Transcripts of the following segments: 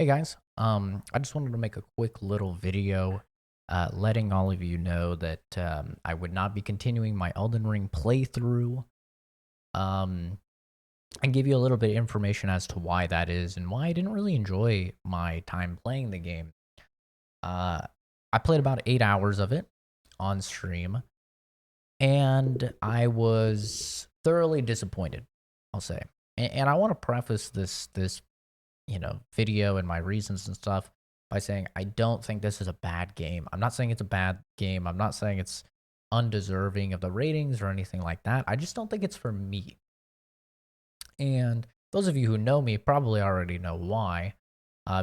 Hey guys, I just wanted to make a quick little video, letting all of you know that I would not be continuing my Elden Ring playthrough, um, and give you a little bit of information as to why that is and why I didn't really enjoy my time playing the game. Uh, I played about 8 hours of it on stream, and I was thoroughly disappointed. I'll say, and I want to preface this video and my reasons and stuff by saying I don't think this is a bad game. I'm not saying it's a bad game. I'm not saying it's undeserving of the ratings or anything like that. I just don't think it's for me. And those of you who know me probably already know why,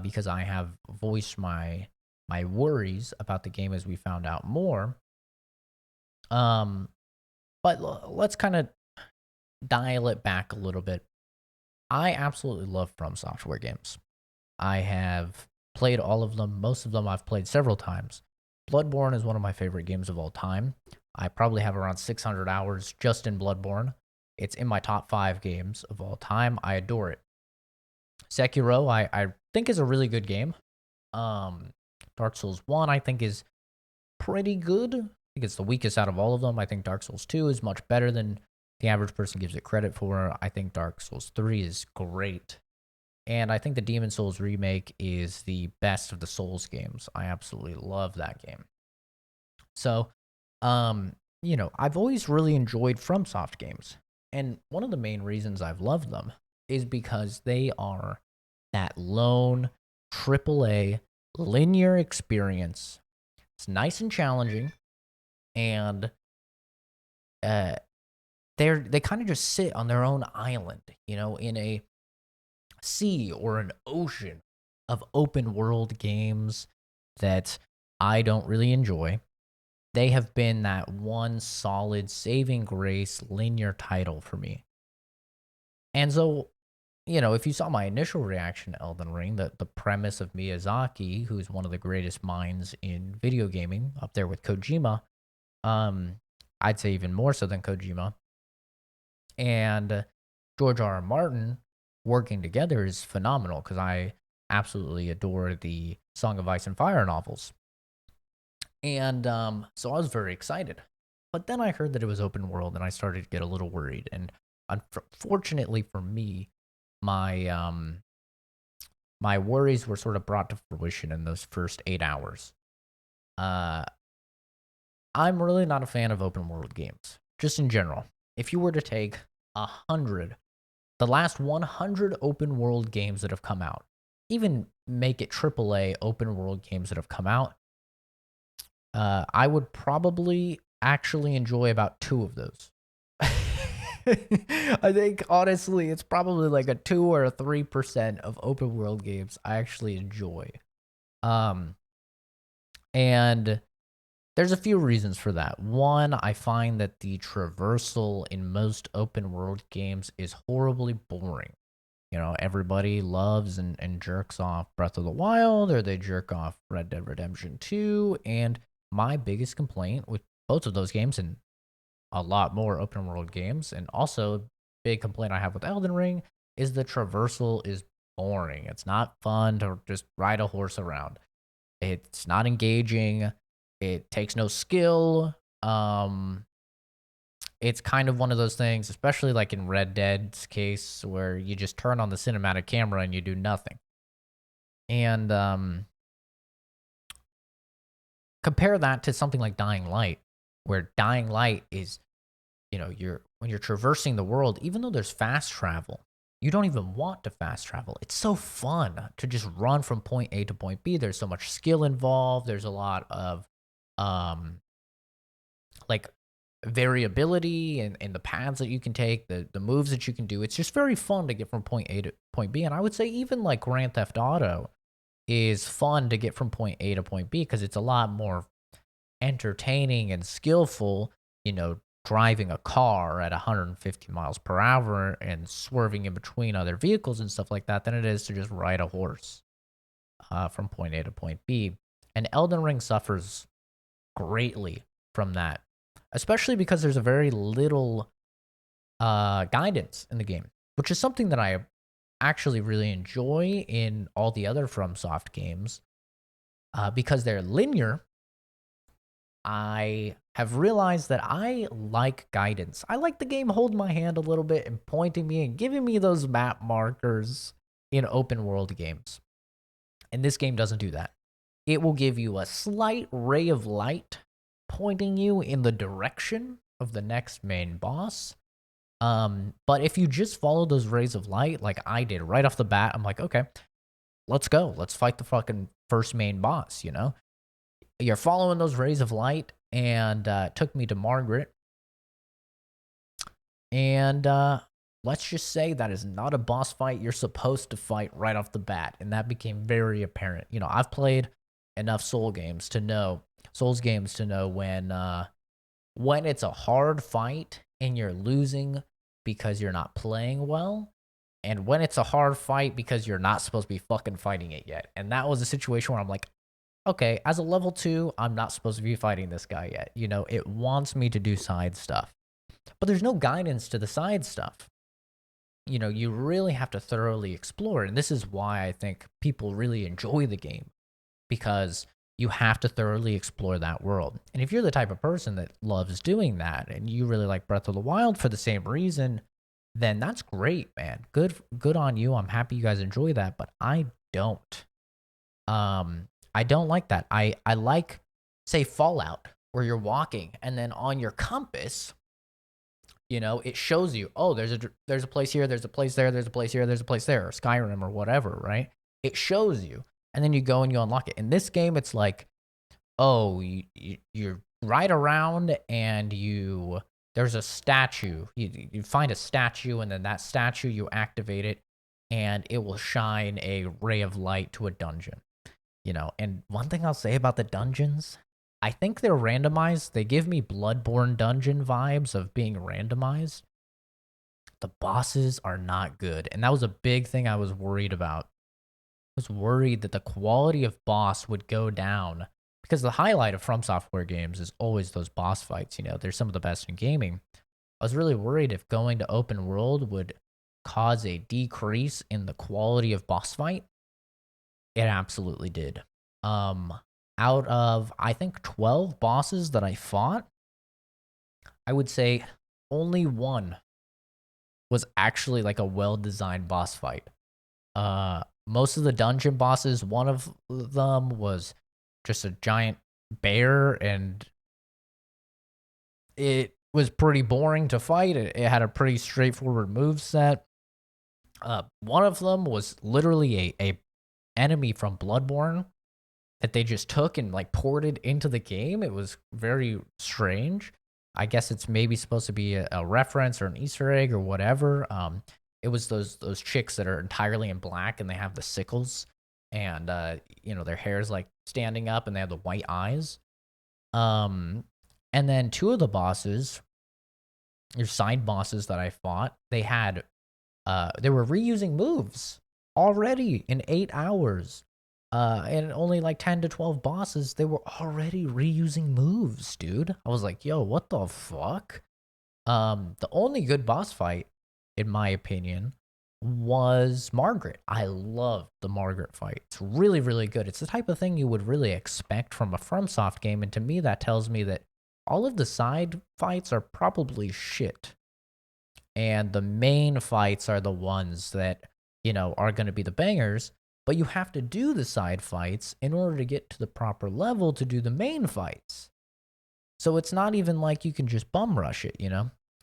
because I have voiced my worries about the game as we found out more. Um, but let's kind of dial it back a little bit. I absolutely love From Software games. I have played all of them. Most of them I've played several times. Bloodborne is one of my favorite games of all time. I probably have around 600 hours just in Bloodborne. It's in my top 5 games of all time. I adore it. Sekiro, I think is a really good game. Um, Dark Souls 1, I think, is pretty good. I think it's the weakest out of all of them. I think Dark Souls 2 is much better than the average person gives it credit for. I think Dark Souls 3 is great. And I think the Demon Souls remake is the best of the Souls games. I absolutely love that game. So, I've always really enjoyed FromSoft games. And one of the main reasons I've loved them is because they are that lone AAA linear experience. It's nice and challenging, and uh, they kind of just sit on their own island, in a sea or an ocean of open world games that I don't really enjoy. They have been that one solid saving grace linear title for me. And so, if you saw my initial reaction to Elden Ring, the premise of Miyazaki, who's one of the greatest minds in video gaming, up there with Kojima, um, I'd say even more so than Kojima, and George R. R. Martin working together is phenomenal because I absolutely adore the Song of Ice and Fire novels. And so I was very excited. But then I heard that it was open world and I started to get a little worried. And unfortunately for me, my my worries were sort of brought to fruition in those first 8 hours. Uh, I'm really not a fan of open world games, just in general. If you were to take 100 the last 100 open world games that have come out, even make it AAA open world games that have come out, I would probably actually enjoy about two of those. I think honestly, it's probably like a 2 or 3% of open world games I actually enjoy. Um, and there's a few reasons for that. One, I find that the traversal in most open world games is horribly boring. Everybody loves and jerks off Breath of the Wild, or they jerk off Red Dead Redemption 2. And my biggest complaint with both of those games and a lot more open world games, and also big complaint I have with Elden Ring, is the traversal is boring. It's not fun to just ride a horse around. It's not engaging. It takes no skill. It's kind of one of those things, especially like in Red Dead's case, where you just turn on the cinematic camera and you do nothing. And compare that to something like Dying Light, where Dying Light is, when you're traversing the world, even though there's fast travel, you don't even want to fast travel. It's so fun to just run from point A to point B. There's so much skill involved. There's a lot of um like variability and the paths that you can take, the moves that you can do. It's just very fun to get from point A to point B. And I would say even like Grand Theft Auto is fun to get from point A to point B because it's a lot more entertaining and skillful, driving a car at 150 miles per hour and swerving in between other vehicles and stuff like that than it is to just ride a horse from point A to point B. And Elden Ring suffers greatly from that, especially because there's a very little guidance in the game, which is something that I actually really enjoy in all the other FromSoft games, because they're linear. I have realized that I like guidance. I like the game holding my hand a little bit and pointing me and giving me those map markers in open world games. And this game doesn't do that. It will give you a slight ray of light pointing you in the direction of the next main boss. But if you just follow those rays of light, like I did right off the bat, I'm like, okay, let's go. Let's fight the fucking first main boss, you know? You're following those rays of light, and it took me to Margaret. And let's just say that is not a boss fight you're supposed to fight right off the bat. And that became very apparent. You know, I've played enough Souls games to know when it's a hard fight and you're losing because you're not playing well, and when it's a hard fight because you're not supposed to be fucking fighting it yet. And that was a situation where I'm like, okay, as a level 2, I'm not supposed to be fighting this guy yet. You know, it wants me to do side stuff. But there's no guidance to the side stuff. You know, you really have to thoroughly explore. And this is why I think people really enjoy the game, because you have to thoroughly explore that world. And if you're the type of person that loves doing that and you really like Breath of the Wild for the same reason, then that's great, man. Good on you. I'm happy you guys enjoy that, but I don't. I don't like that. I like, say, Fallout, where you're walking and then on your compass, you know, it shows you, oh, there's a place here, there's a place there, there's a place here, there's a place there, or Skyrim or whatever, right? It shows you, and then you go and you unlock it. In this game, it's like, oh, you're right around, and there's a statue. You find a statue, and then that statue, you activate it, and it will shine a ray of light to a dungeon. You know, and one thing I'll say about the dungeons, I think they're randomized. They give me Bloodborne dungeon vibes of being randomized. The bosses are not good, and that was a big thing I was worried about. I was worried that the quality of boss would go down, because the highlight of From Software games is always those boss fights. You know, they're some of the best in gaming. I was really worried if going to open world would cause a decrease in the quality of boss fight. It absolutely did. Out of, I think, 12 bosses that I fought, I would say only one was actually like a well-designed boss fight. Most of the dungeon bosses, one of them was just a giant bear, and it was pretty boring to fight. It had a pretty straightforward move set. One of them was literally a enemy from Bloodborne that they just took and like ported into the game. It was very strange. I guess it's maybe supposed to be a reference or an Easter egg or whatever. It was those chicks that are entirely in black and they have the sickles, and you know, their hair's like standing up and they have the white eyes. And then two of the bosses, your side bosses that I fought, they were reusing moves already in 8 hours. And only like 10 to 12 bosses, they were already reusing moves, dude. I was like, yo, what the fuck? The only good boss fight, in my opinion, was Margaret. I love the Margaret fight. It's really, really good. It's the type of thing you would really expect from a FromSoft game, and to me, that tells me that all of the side fights are probably shit. And the main fights are the ones that, you know, are going to be the bangers. But you have to do the side fights in order to get to the proper level to do the main fights. So it's not even like you can just bum rush it, you know?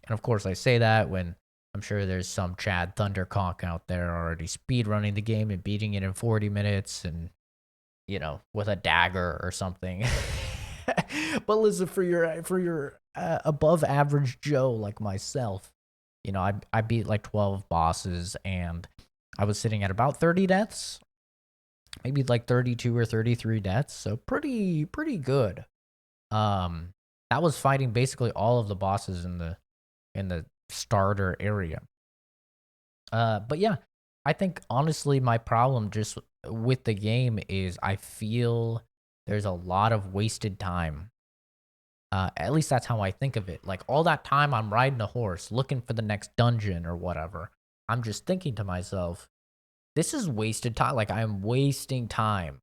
And of course, I say that when I'm sure there's some Chad Thundercock out there already speedrunning the game and beating it in 40 minutes and, you know, with a dagger or something. But listen, for your above average Joe like myself, you know, I beat like 12 bosses and I was sitting at about 30 deaths. Maybe like 32 or 33 deaths, so pretty good. That was fighting basically all of the bosses in the starter area. But yeah, I think honestly my problem just with the game is I feel there's a lot of wasted time. At least that's how I think of it. Like all that time I'm riding a horse looking for the next dungeon or whatever. I'm just thinking to myself, this is wasted time. Like, I am wasting time.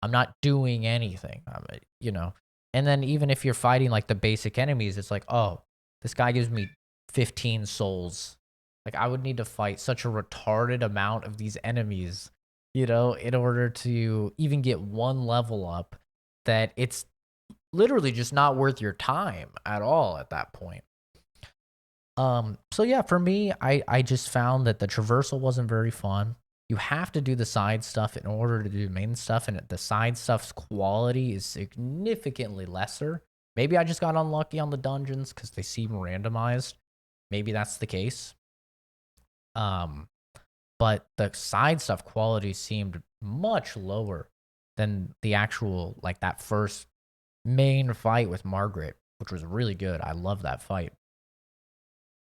I'm not doing anything. You know. And then even if you're fighting like the basic enemies, it's like, oh, this guy gives me 15 souls. Like, I would need to fight such a retarded amount of these enemies, in order to even get one level up, that it's literally just not worth your time at all at that point. So yeah, for me, I just found that the traversal wasn't very fun. You have to do the side stuff in order to do the main stuff, and the side stuff's quality is significantly lesser. Maybe I just got unlucky on the dungeons because they seem randomized. Maybe that's the case. But the side stuff quality seemed much lower than the actual, like, that first main fight with Margaret, which was really good. I love that fight.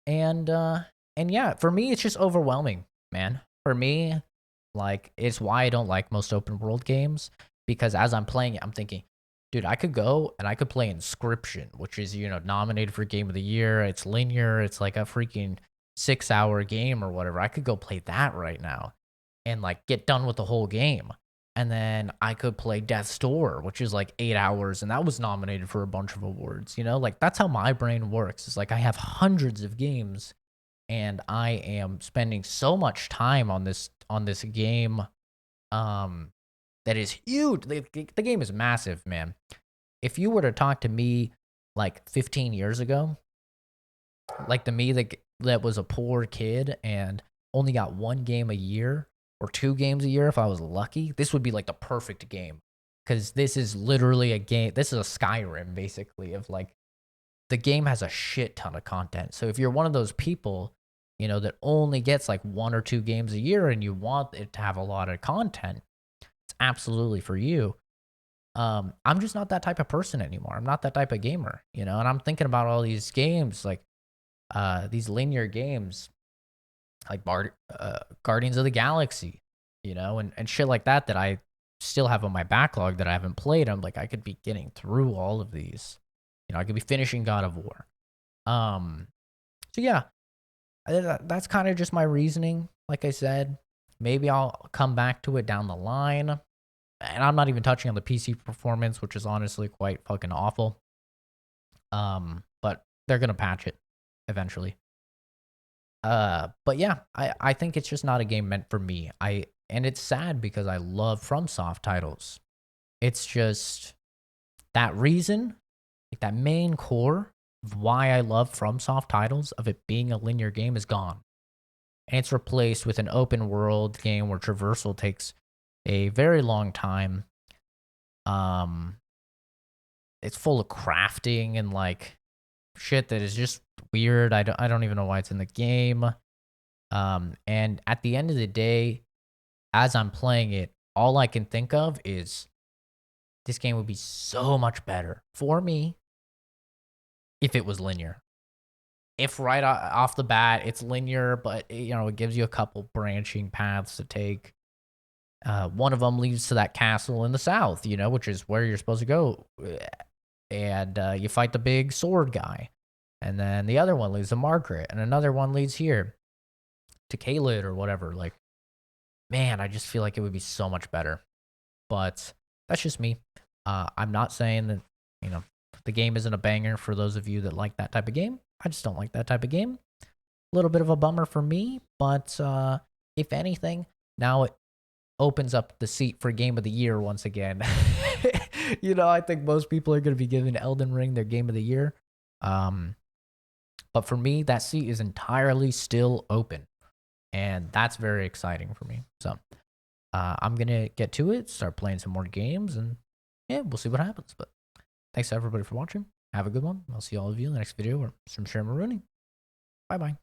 And yeah, for me, it's just overwhelming, man. For me, like, it's why I don't like most open world games, because as I'm playing it, I'm thinking, dude, I could go and I could play Inscription, which is, nominated for Game of the Year. It's linear. It's like a freaking 6-hour game or whatever. I could go play that right now and like get done with the whole game. And then I could play Death's Door, which is like 8 hours, and that was nominated for a bunch of awards. Like, that's how my brain works. It's like I have hundreds of games, and I am spending so much time on this game, that is huge. The game is massive, man. If you were to talk to me like 15 years ago, like the me that was a poor kid and only got one game a year or 2 games a year if I was lucky, this would be like the perfect game, because this is literally a game. This is a Skyrim, basically, of like, the game has a shit ton of content. So if you're one of those people, that only gets like 1 or 2 games a year and you want it to have a lot of content, it's absolutely for you. I'm just not that type of person anymore. I'm not that type of gamer, and I'm thinking about all these games, like these linear games, like Guardians of the Galaxy, and shit like that, that I still have on my backlog that I haven't played. I'm like, I could be getting through all of these. I could be finishing God of War. So yeah, that's kind of just my reasoning. Like I said, maybe I'll come back to it down the line. And I'm not even touching on the PC performance, which is honestly quite fucking awful. But they're gonna patch it eventually. But yeah, I think it's just not a game meant for me. And it's sad because I love FromSoft titles. It's just that reason, like that main core of why I love FromSoft titles, of it being a linear game, is gone. And it's replaced with an open world game where traversal takes a very long time. It's full of crafting and like shit that is just weird. I don't even know why it's in the game. And at the end of the day, as I'm playing it, all I can think of is this game would be so much better for me if it was linear. If right off the bat it's linear, but it gives you a couple branching paths to take. One of them leads to that castle in the south, which is where you're supposed to go, and you fight the big sword guy. And then the other one leads to Margaret, and another one leads here to Caelid or whatever. Like, man, I just feel like it would be so much better. But that's just me. I'm not saying that, the game isn't a banger for those of you that like that type of game. I just don't like that type of game. A little bit of a bummer for me, but if anything, now it opens up the seat for Game of the Year once again. I think most people are going to be giving Elden Ring their Game of the Year. But for me, that seat is entirely still open. And that's very exciting for me. So I'm going to get to it, start playing some more games, and yeah, we'll see what happens. But thanks to everybody for watching. Have a good one. I'll see all of you in the next video, or some share Marooning. Bye-bye.